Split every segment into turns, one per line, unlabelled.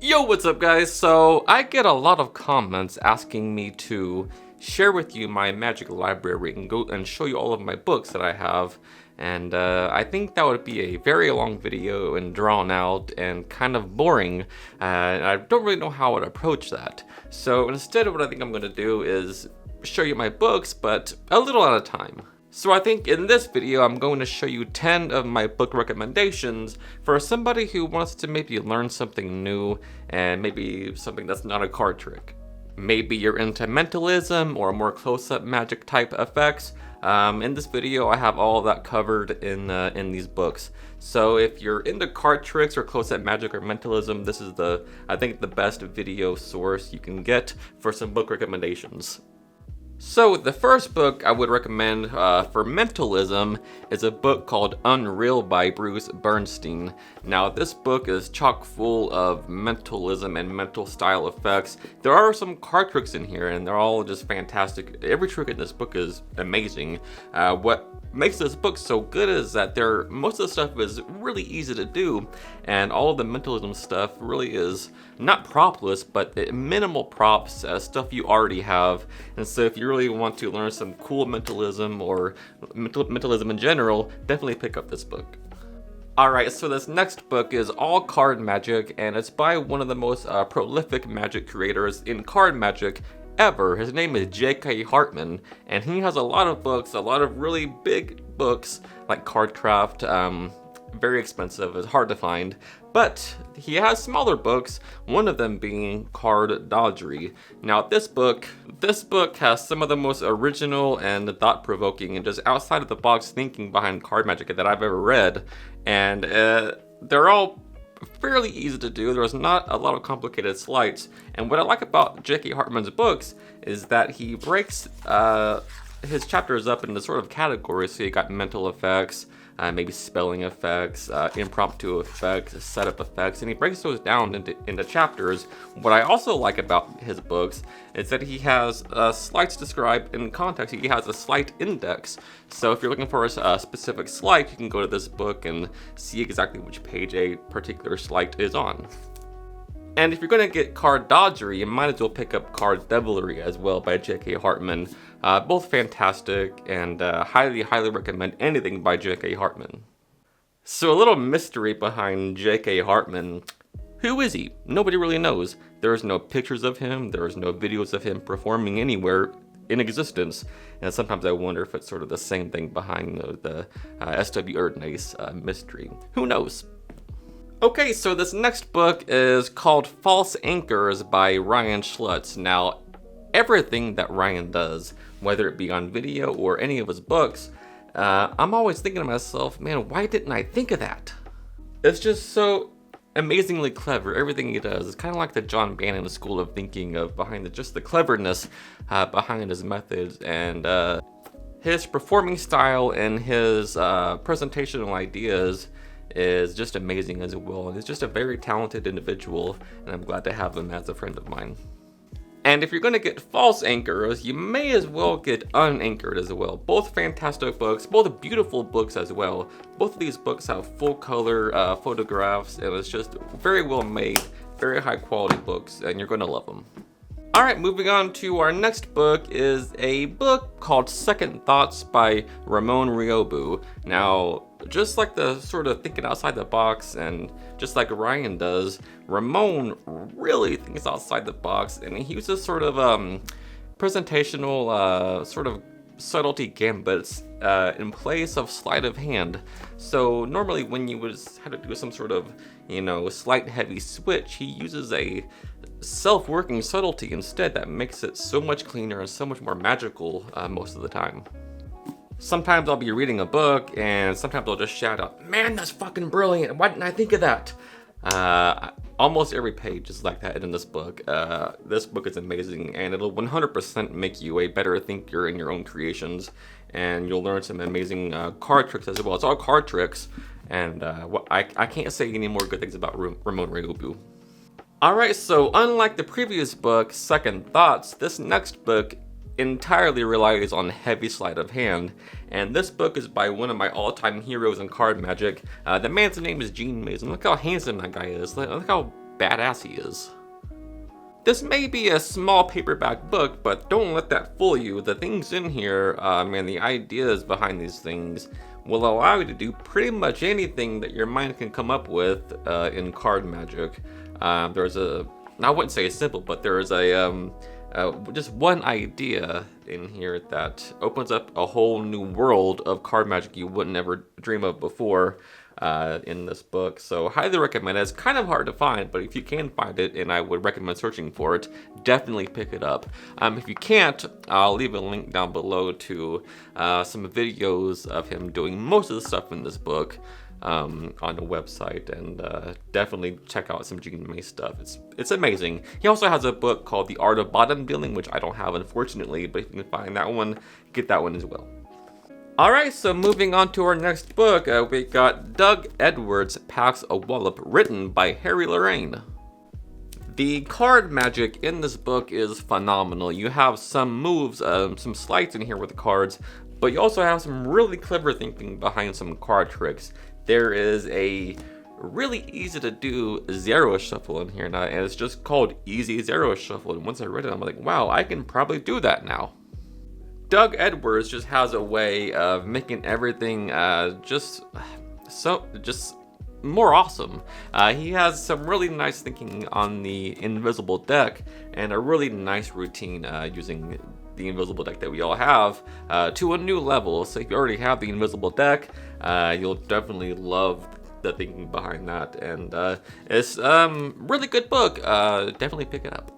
Yo, what's up guys? So I get a lot of comments asking me to share with you my magic library and go and show you all of my books that I have. And I think that would be a very long video and drawn out and kind of boring. And I don't really know how I would approach that. So instead, what I think I'm going to do is show you my books, but a little at a time. So I think in this video, I'm going to show you 10 of my book recommendations for somebody who wants to maybe learn something new and maybe something that's not a card trick. Maybe you're into mentalism or more close-up magic type effects. In this video, I have all of that covered in these books. So if you're into card tricks or close-up magic or mentalism, this is I think the best video source you can get for some book recommendations. So the first book I would recommend for mentalism is a book called Unreal by Bruce Bernstein. Now this book is chock full of mentalism and mental style effects. There are some card tricks in here and they're all just fantastic. Every trick in this book is amazing. What makes this book so good is that most of the stuff is really easy to do, and all of the mentalism stuff really is not propless, but minimal props, stuff you already have. And so if you really want to learn some cool mentalism or mentalism in general, definitely pick up this book. Alright, so this next book is all card magic, and it's by one of the most prolific magic creators in card magic ever. His name is J.K. Hartman, and he has a lot of books, a lot of really big books like Cardcraft, very expensive, it's hard to find, but he has smaller books, one of them being Card Dodgery. Now this book has some of the most original and thought-provoking and just outside of the box thinking behind card magic that I've ever read, and they're all fairly easy to do. There's not a lot of complicated sleights, and what I like about J.K. Hartman's books is that he breaks his chapters up into sort of categories. So you got mental effects, maybe spelling effects, impromptu effects, setup effects, and he breaks those down into chapters. What I also like about his books is that he has sleights described in context. He has a sleight index. So if you're looking for a specific sleight, you can go to this book and see exactly which page a particular sleight is on. And if you're going to get Card Dodgery, you might as well pick up Card Devilry as well by J.K. Hartman. Both fantastic, and highly recommend anything by J.K. Hartman. So a little mystery behind J.K. Hartman. Who is he? Nobody really knows. There's no pictures of him, there's no videos of him performing anywhere in existence. And sometimes I wonder if it's sort of the same thing behind the S.W. Erdnase mystery. Who knows? Okay, so this next book is called False Anchors by Ryan Schlutz. Now, everything that Ryan does, whether it be on video or any of his books, I'm always thinking to myself, man, why didn't I think of that? It's just so amazingly clever. Everything he does is kind of like the John Bannon school of thinking of behind just the cleverness behind his methods, and his performing style and his presentational ideas is just amazing as well. He's just a very talented individual, and I'm glad to have him as a friend of mine. And if you're going to get false anchors, you may as well get unanchored as well. Both fantastic books, both beautiful books as well. Both of these books have full color photographs, and it's just very well made, very high quality books, and you're going to love them. Alright, moving on to our next book is a book called Second Thoughts by Ramon Riobu. Now, just like the sort of thinking outside the box, and just like Ryan does, Ramon really thinks outside the box, and he uses sort of presentational sort of subtlety gambits in place of sleight of hand. So normally when you would have to do some sort of, slight heavy switch, he uses a self-working subtlety instead that makes it so much cleaner and so much more magical most of the time. Sometimes I'll be reading a book and sometimes I'll just shout out, man, that's fucking brilliant, why didn't I think of that? Almost every page is like that in this book. This book is amazing, and it'll 100% make you a better thinker in your own creations, and you'll learn some amazing card tricks as well. It's all card tricks, and I can't say any more good things about Ramon Riobu. Alright, so unlike the previous book, Second Thoughts, this next book entirely relies on heavy sleight of hand, and this book is by one of my all-time heroes in card magic. The man's name is Gene Mason. Look how handsome that guy is. Look how badass he is. This may be a small paperback book, but don't let that fool you. The things in here and the ideas behind these things will allow you to do pretty much anything that your mind can come up with in card magic. There's I wouldn't say it's simple, but there is just one idea in here that opens up a whole new world of card magic you wouldn't ever dream of before in this book. So highly recommend it. It's kind of hard to find, but if you can find it, and I would recommend searching for it, definitely pick it up. If you can't, I'll leave a link down below to some videos of him doing most of the stuff in this book on the website, and definitely check out some Jean May stuff. It's amazing. He also has a book called The Art of Bottom Dealing, which I don't have, unfortunately, but if you can find that one, get that one as well. Alright, so moving on to our next book, we got Doug Edwards' Pax a Wallop, written by Harry Lorraine. The card magic in this book is phenomenal. You have some moves, some sleights in here with the cards, but you also have some really clever thinking behind some card tricks. There is a really easy to do zero shuffle in here now, and it's just called Easy Zero Shuffle. And once I read it, I'm like, wow, I can probably do that now. Doug Edwards just has a way of making everything just more awesome. He has some really nice thinking on the invisible deck and a really nice routine using the invisible deck that we all have to a new level. So if you already have the invisible deck, you'll definitely love the thinking behind that. And it's really good book. Definitely pick it up.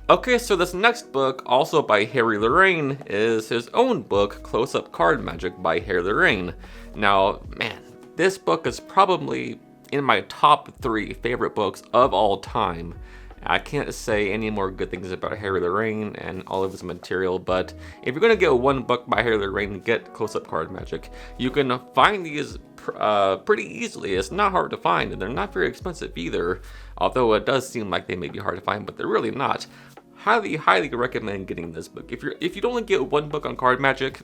Okay, so this next book, also by Harry Lorraine, is his own book, Close-Up Card Magic by Harry Lorraine. Now, man, this book is probably in my top 3 favorite books of all time. I can't say any more good things about Harry Lorraine and all of his material, but if you're going to get one book by Harry Lorraine, get Close-Up Card Magic. You can find these pretty easily. It's not hard to find, and they're not very expensive either, although it does seem like they may be hard to find, but they're really not. Highly recommend getting this book. If you'd only get one book on card magic,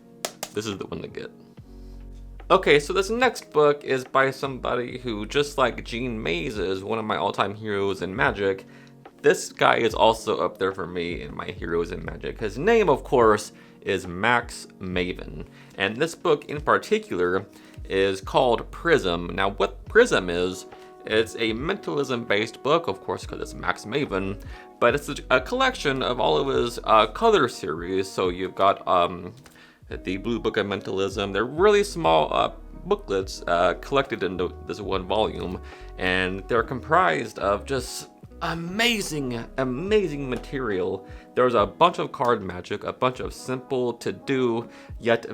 this is the one to get. Okay, so this next book is by somebody who, just like Jean Mays, is one of my all-time heroes in Magic. This guy is also up there for me in my heroes in Magic. His name, of course, is Max Maven, and this book in particular is called Prism. Now, what Prism is, it's a mentalism-based book, of course, because it's Max Maven, but it's a collection of all of his color series. So you've got the Blue Book of Mentalism. They're really small booklets collected into this one volume, and they're comprised of just amazing material. There's a bunch of card magic, a bunch of simple to do, yet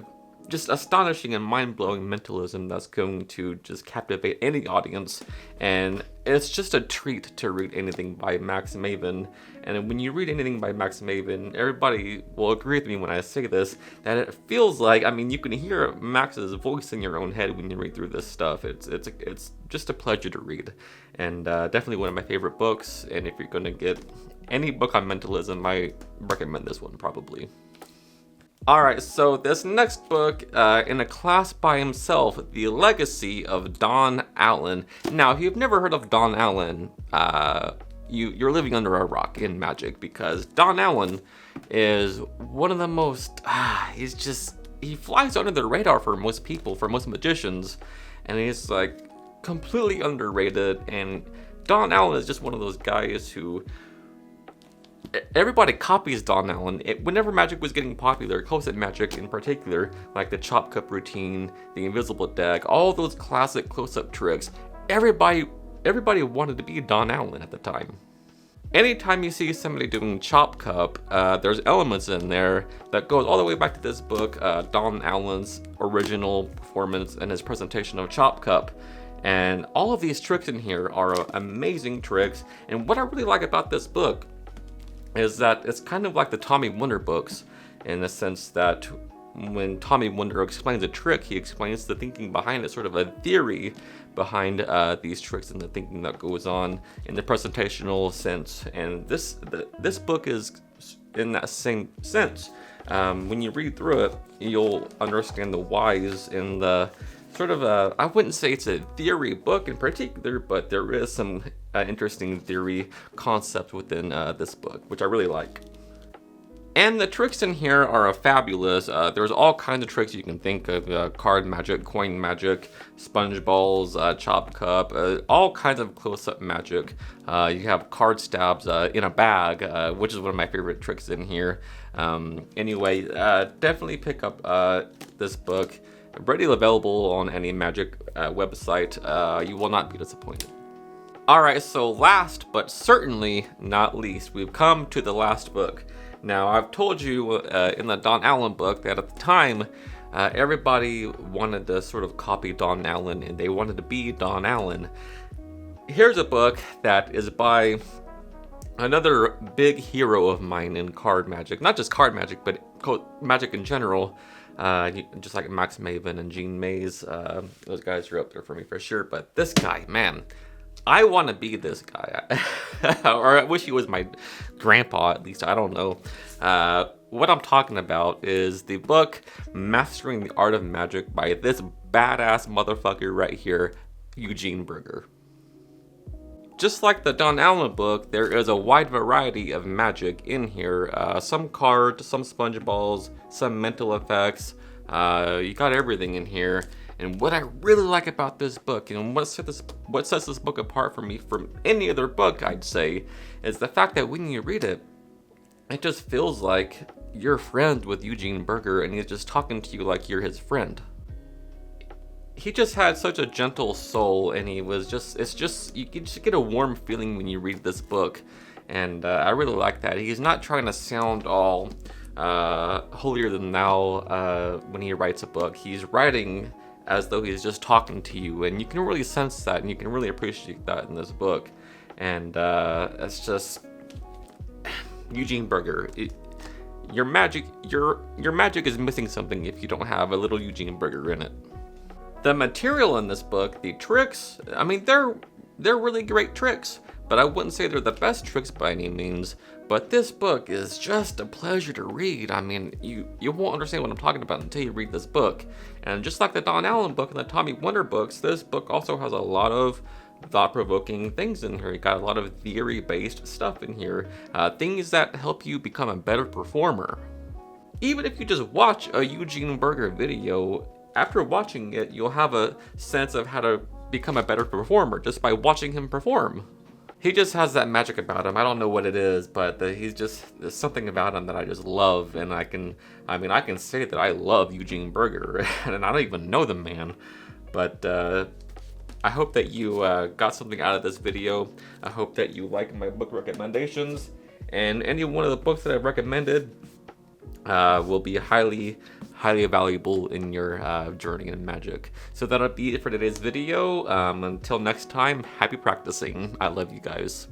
just astonishing and mind-blowing mentalism that's going to just captivate any audience. And it's just a treat to read anything by Max Maven. And when you read anything by Max Maven, everybody will agree with me when I say this, that it feels like, I mean, you can hear Max's voice in your own head when you read through this stuff. It's just a pleasure to read, and definitely one of my favorite books. And if you're going to get any book on mentalism, I recommend this one probably. Alright, so this next book, in a class by himself, The Legacy of Don Allen. Now, if you've never heard of Don Allen, you're living under a rock in Magic, because Don Allen is one of the most, he flies under the radar for most people, for most magicians, and he's like completely underrated. And Don Allen is just one of those guys who, everybody copies Don Allen. Whenever Magic was getting popular, close-up Magic in particular, like the Chop Cup routine, the Invisible Deck, all those classic close-up tricks, everybody wanted to be Don Allen at the time. Anytime you see somebody doing Chop Cup, there's elements in there that goes all the way back to this book, Don Allen's original performance and his presentation of Chop Cup. And all of these tricks in here are amazing tricks. And what I really like about this book is that it's kind of like the Tommy Wonder books, in the sense that when Tommy Wonder explains a trick, he explains the thinking behind it, sort of a theory behind these tricks and the thinking that goes on in the presentational sense. And this book is in that same sense. When you read through it, you'll understand the whys and the sort of a, I wouldn't say it's a theory book in particular, but there is some interesting theory concept within this book, which I really like. And the tricks in here are fabulous. There's all kinds of tricks you can think of. Card magic, coin magic, sponge balls, chop cup, all kinds of close-up magic. You have card stabs in a bag, which is one of my favorite tricks in here. Anyway, definitely pick up this book. Readily available on any magic website. You will not be disappointed. Alright, so last but certainly not least, we've come to the last book. Now, I've told you in the Don Allen book that at the time, everybody wanted to sort of copy Don Allen and they wanted to be Don Allen. Here's a book that is by another big hero of mine in card magic. Not just card magic, but magic in general. Just like Max Maven and Gene Mays. Those guys are up there for me for sure. But this guy, man, I want to be this guy. Or I wish he was my grandpa, at least. I don't know. What I'm talking about is the book Mastering the Art of Magic by this badass motherfucker right here, Eugene Burger. Just like the Don Allen book, there is a wide variety of magic in here. Some cards, some sponge balls, some mental effects. You got everything in here. And what I really like about this book, and what sets this book apart for me from any other book, I'd say, is the fact that when you read it, it just feels like you're friends with Eugene Burger and he's just talking to you like you're his friend. He just had such a gentle soul, and you can just get a warm feeling when you read this book. And I really like that. He's not trying to sound all holier than thou when he writes a book. He's writing as though he's just talking to you, and you can really sense that, and you can really appreciate that in this book. And it's just Eugene Burger. Your magic is missing something if you don't have a little Eugene Burger in it. The material in this book, the tricks, I mean, they're really great tricks, but I wouldn't say they're the best tricks by any means. But this book is just a pleasure to read. I mean, you won't understand what I'm talking about until you read this book. And just like the Don Allen book and the Tommy Wonder books, this book also has a lot of thought-provoking things in here. You got a lot of theory-based stuff in here. Things that help you become a better performer. Even if you just watch a Eugene Burger video, after watching it, you'll have a sense of how to become a better performer just by watching him perform. He just has that magic about him. I don't know what it is, but there's something about him that I just love, and I can say that I love Eugene Burger, and I don't even know the man. But I hope that you got something out of this video. I hope that you like my book recommendations, and any one of the books that I've recommended will be highly valuable in your journey in magic. So that'll be it for today's video. Until next time, happy practicing. I love you guys.